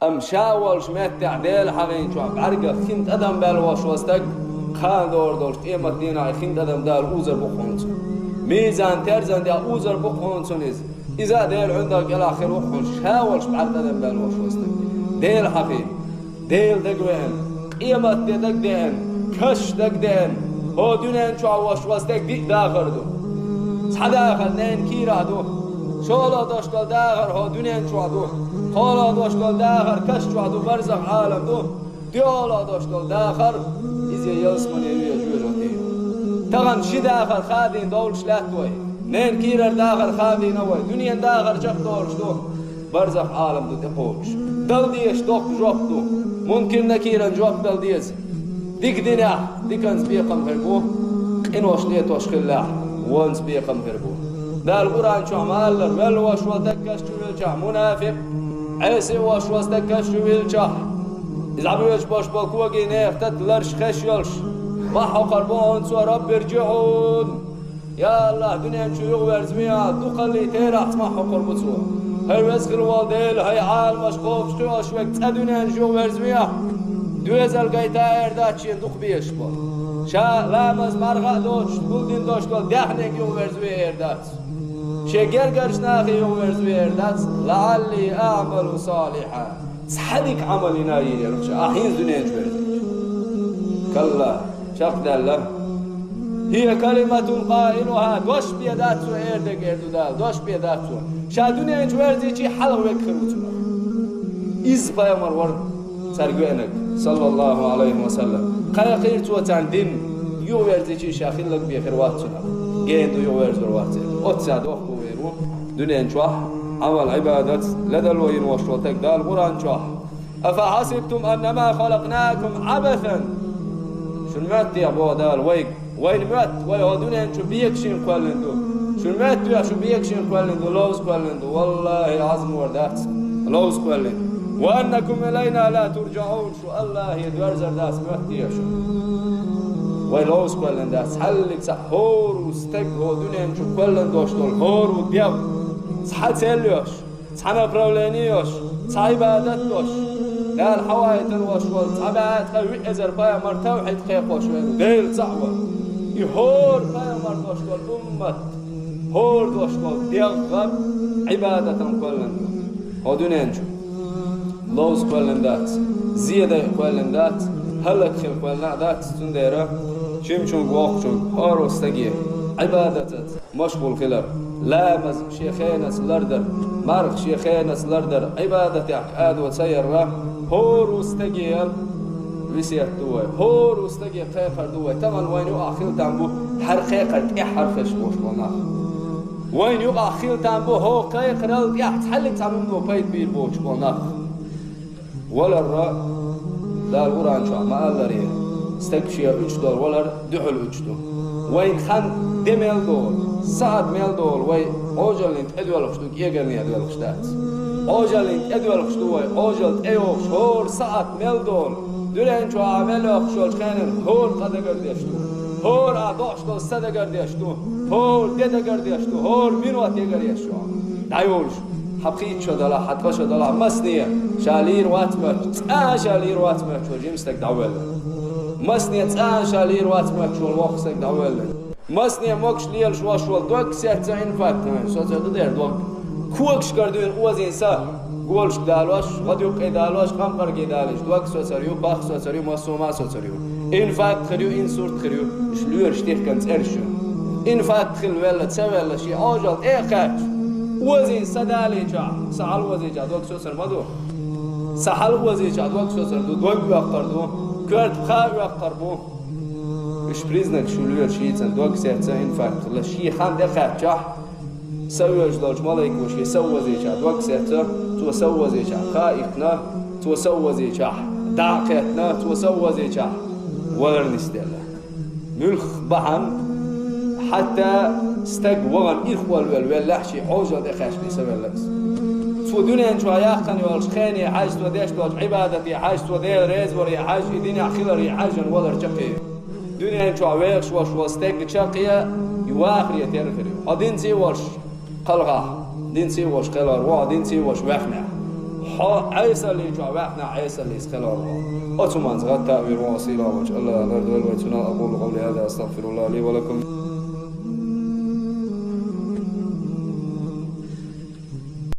ام شاولش متع ديل حقين شو بعرقه خنت ادم بالواش وستك خان دور قيمة دينا خنت ادم دال اوزر بخونت ميزان ترزان دا اوزر بخونتونيز اذا ديل عندك الاخر وخون شاولش بعرق ادم بالواش وستك ديل حقين ديل دقوين قيمة دق دين كش دق دين هو دونين شو واش وستك دي داخر دو صداخل نين كيرا دو شولا داشتال داخر ها دونين شو دو حالا داشتال داخر کش شو دو برزخ عالم دو دیالا داشتال داخر ایزی یاسمانی روی جوجاتی تغن شی داخر خادین دولش لحتوی نین کیرر داخر خادین اوی دنیا داخر جخ دولش دو برزخ عالم دو دقوش دل دیش دوک جواب دو ممکن نکیرن جواب دل دیز دیک دینه دیکنز بیقم هربو اینوش لیتوش خلاح وانز بیقم هربو دال قرآن شو عمالر ول واش ودكش ويلجا منافق عيسى واش ودكش ويلجا إذا بيوش باش بالكوجي نختت لرش خشيلش ما حقربون سو رب ارجعون يا الله دنيا شو يغورز ميا دقلي تيرات ما حقربتو هل وسخ الوالدين هاي عال مشقوف شو اشوك تدنيا شو يغورز ميا دوزل قايتا ارداتشين دق بيش با شا لامز مرغا دوش بولدين دوش قال دهنك يغورز ميا اردات شجر قرشناخي يغورز ميا اردات لعلي اعمل صالحا صحدك عملنا يرخش احين دنيا جورز كلا شق دالله هي كلمة قائلها دوش بيدات سو اردك اردو دال دوش بيدات سو شا دنيا جورزي چي حلق وكخروتنا إز پیامبر ورد سرگوینک صلى الله عليه وسلم قير توتان دين يغورزي چي شاخلك بيخير واتنا جيندو يغورز واتنا اتساد وقو ويرو دنيا جوح عمل عبادت لدى الوين وشوتك دال قرآن جوح أفحسبتم أنما خلقناكم عبثا شن مات يا ابو دال وين مات وي دنيا شو بيكشين قالندو شن مات يا شو بيكشين قالندو لوز قالندو والله العظيم وردات لوز قالندو وأنكم إلينا لا ترجعون شو الله يدور زرداس مات يا شو وي لوز قالندو حلك سحور وستك هو دنيا شو قالندو شتول هور وديو صحت سليوش صحنا برولانيوش صعيبادت دوش قال حوايت الوشوال صعبات خوي ازر بايا مرتوحيت خيقوش ديل صعبة يهور بايا مرتوشوال أمت هور دوشوال ديغب عبادة كلن هدونين شو لوز كلن دات زيادة كلن دات هلك خيل كلن دات تنديرا شمشون قواقشون هارو استقيه عبادة مشغول خلر لامز شيخين اسلردر مرخ شيخين اسلردر عبادة عقاد وتسير هور استقيل وسيت دوي هور استقيل خيخر دوي تمن وين يؤخر تنبو هر خيخر حرفش بوش بنا وين يؤخر تنبو هو خيخر يحتحل تنبو بيت بير بوش بنا ولا الرا لا القرآن شو ما قال لي استكشي $3 ولا دحل $3 وين خان دمل دول ساعد مل دول وي اوجلنت ادوال خشتوك يجرني ادوال خشتات اوجلنت ادوال خشتوي اوجلت ايو شهور ساعد مل دول دولين شو عمل خشول خانن هور قد قرديشتو هور ادوشتو سد قرديشتو هور دد قرديشتو هور مينوات يقرديشتو دايولش حقيقي شدلا حتى شدلا مسنيه شالير واتمر شالير واتمر شو جيمستك داول مسنيه شالير واتمر شو الوقتك داول مسنيه موكش ليل شو شو دوك ساعه انفاكت سو ده دوك كوكش كردين اوزينسا گولش دالواش غديو قيدالواش قمقر قيدالش دوك سوسريو باخ سوسريو مسوما سوسريو انفاكت خريو انسورت خريو شلور شتيخ كانت ارشو انفاكت خل ولا تسوي شي اوجل اخاج وزين سدالي جا سحل وزي جا دوك سوسر مدو سحل وزي جا دوك سوسر دوك وقتر دو كرت خاوي وقتر بو مش بريزنك شلور شيتن دوك ساعه انفاكت لا شي خان دخاج سويش دالش مالك وشي سوى زيجا دوك ساعه تو سوى زيجا خائفنا تو سوى زيجا داقتنا تو سوى زيجا ولا نستلا ملخ بحن حتى استق وغن إخوال واللحشي حوجة دخاش بيسوي لكس تو دنيا شو ياخن والش خاني حاج وديش دوج عبادتي حاج ودي ريز وري حاج دنيا خلري حاجن ولا رجقي دنيا شو ويش وش استق شقيه يواخر يترخري هدين سي وش قلغه دين سي وش قلر وا دين سي وش وخنا عيسى اللي جوا وإحنا عيسى اللي يسخلوا أتمنى غدا من واصلة وجه الله الأرض والبيت. أقول قولي هذا أستغفر الله لي ولكم.